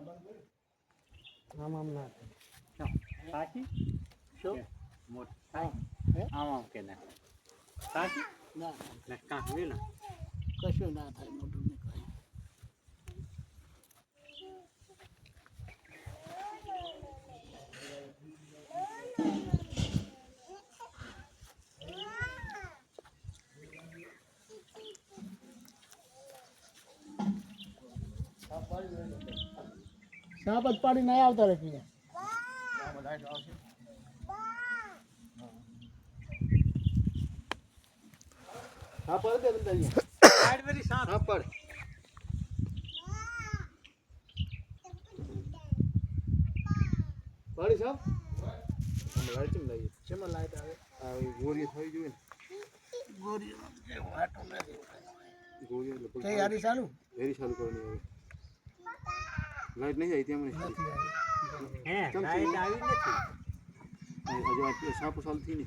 આમ આમ ના સાચી શું મોટ હા આમ કે ના સાચી ના ને કાં વે ના કશું ના થાય મોટું નહીં કાંઈ સાપ જ પાડી નહીં આવતા રહી હા પડે દે સાઈડ વેરી સાપ હા પડે પડી સાપ લાઈટ ચમ લાગી ચેમાં લાઈટ આવે આ ગોરી થઈ જોઈએ ને ગોરી વાટો નથી ગોરી એટલે કે યારી ચાલુ વેરી ચાલુ કરવાની હવે લાઈટ નહીં આવી ત્યાં મને હે લાઈટ આવી નથી હજુ સાપ ચાલુ થઈ ને